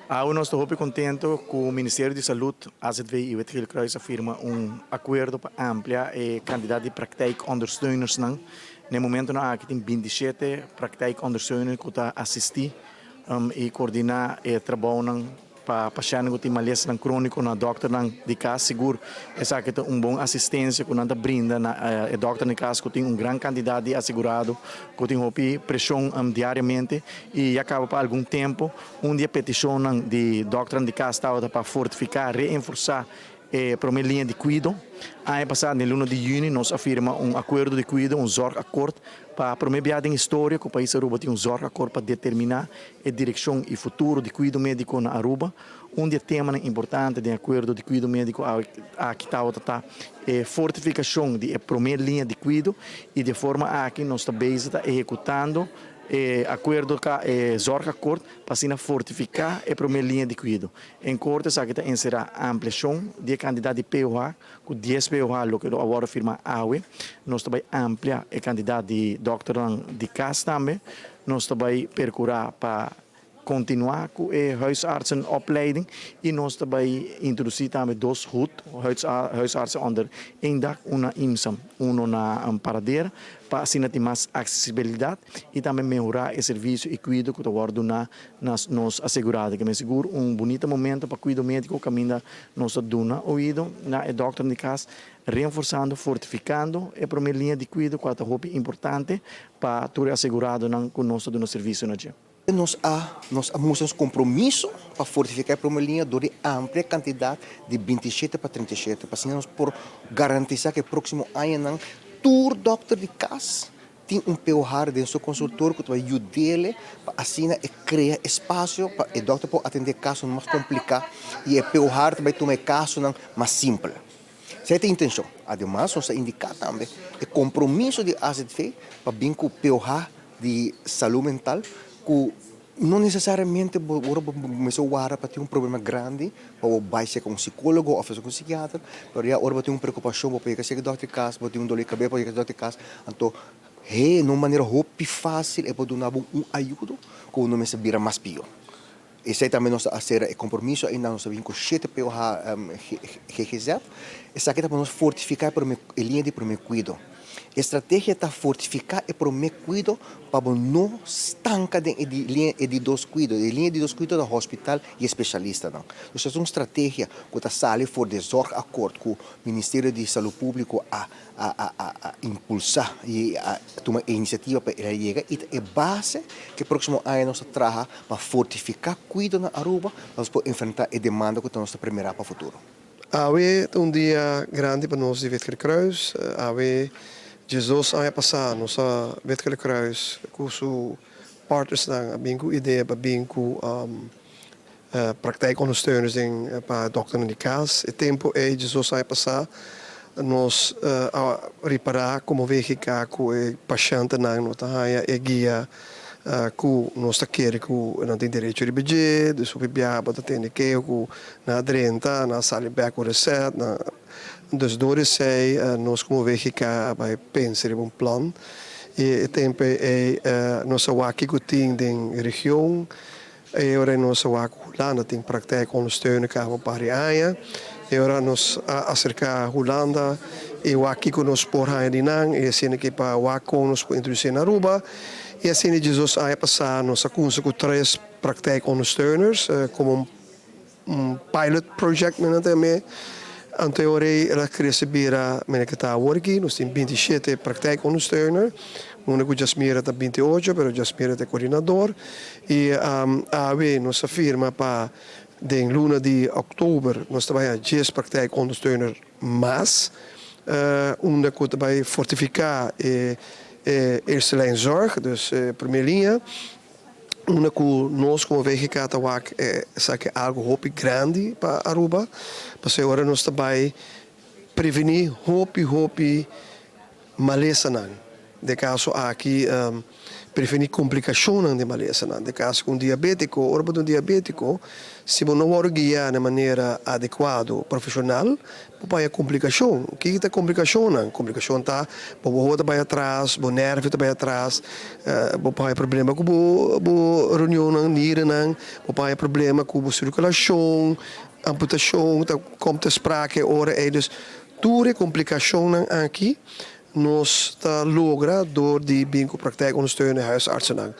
Nós estamos muito contentes com o Ministério de Saúde, AZV e o Wetgele Kruis firma acordo para ampliar a quantidade de praktijkondersteuners. No momento, nós temos 27 praktijkondersteuners que assistem e coordenam o trabalho para pacientes que têm malestar crônico na doctor de casa seguro essa que tem boa assistência que nada brinda na doctor de casa que tem grande quantidade de assegurado que tem pressão diariamente e acaba por algum tempo dia petição de doctor de casa estava para fortificar reforçar para uma linha de cuidado. Ano passado, no 1 de junho, nós afirma acordo de cuidado, zorgacord, para promover a história que o país Aruba tem zorgacord para determinar a direção e futuro de cuidado médico na Aruba. Dia tema importante do acordo de cuidado médico aqui está a fortificação da primeira linha de cuidado e de forma aqui nós estamos executando acordo com zorgacord para fortificar a primeira linha de cuidado. Em corte, aqui está encerrar a ampliação de quantidade de POH, com 10 POH, o que agora firma AUE. Nós também ampliar a quantidade de doctorando de casa também. Nós também procurar para continuar com a huisartsenopleiding e nós também introduzir também dois huisartsen onder één dak, uma IMSAM, na paradeira, para assim ter mais acessibilidade e também melhorar o serviço e cuidado que está dando nos assegurados. Que me seguro bonito momento para cuidar médico que ainda nós dando ouvido na doctor de casa, reforçando, fortificando a primeira linha de cuidado que é importante para todo assegurado que nós damos serviço na dia. Nós temos compromisso para fortificar a primeira linha de ampla quantidade de 27 para 37, para assim nós por garantizar que o próximo ano todo doctor de casa tem POH dentro do seu consultor que vai ajudar para assim criar espaço para o doctor poder atender casos mais complicados e o POH também tomar casos mais simples. Essa é a intenção. Ademais, nós indicamos também o compromisso de AZV para bem com o POH de saúde mental que não necessariamente começou a para ter problema grande, para baixar com psicólogo ou fazer com psiquiatra, mas já agora tem preocupação, para pegar o doctor de casa, para ter dor de cabeça, para ir ao doctor de casa. Então, de uma maneira fácil, é para dar ajuda, que não se vira mais pior. Esse é também nosso compromisso, ainda nós sabemos que o 7 POH GGZ, essa aqui é para nós fortificar a linha de primeiro cuidado. A estratégia está fortificar e primeiro cuidado para não estancar de linha de dois cuidados, de linha de dois cuidados do hospital e especialista. Então, essa é uma estratégia que está saindo for de acordo com o Ministério de Saúde Pública a impulsar e a tomar iniciativa para ela chegar. E é base que o próximo ano nós trabalhamos para fortificar cuidado na Aruba, para enfrentar a demanda que nós preparamos para o futuro. Hoje é dia grande para nós de Wetgele Kruis. Jesus ano passado, nossa Wetgele Kruis, com os partners na bingo ideia para bingo praktijkondersteuners para doctor de casa. O tempo é Jesus ano passado nós reparar como verificar com o paciente na nota e guia que nós queremos que não tem direito de beber, de subir para ter que na drenta, na sala de com receita, dus door de zij nós como verificar vai pensar em plano e tempo é nossa waki que tem na região e ora nossa waki Holanda tem praktijkondersteunen para a área e ora nós acercar Holanda e waki que nós por aí dinang e assim que para waki nós por introduzir na Aruba e assim Jesus ano passado nós com 3 praktijkondersteuners como pilot project também. Anteorei ela receber a que está working, nós temos 27 praktijkondersteuner, uma que Jasmira está 28, mas Jasmira é coordenador e a nossa firma para de luna de outubro nós trabalhamos 10 praktijkondersteuner mais, onde que vai fortificar eerste lijn zorg, dus primeira linha. Uma que nós como VGK é algo grande para Aruba, porque agora nós também prevenir maleza não. De caso aqui prevenir complicações de maleza. De caso com diabético, ou um diabético, se você não for guiar de maneira adequada, profissional, pode haver complicação. O que é a complicação? A complicação está, o rosto vai atrás, o nervo vai atrás, pode haver problema com a reunião, nieren, pode haver problema com a circulação, amputação, como te sprake, ora, dus, toda complicação aqui, nós logra door die bingo praktijk ondersteunen huisartsen.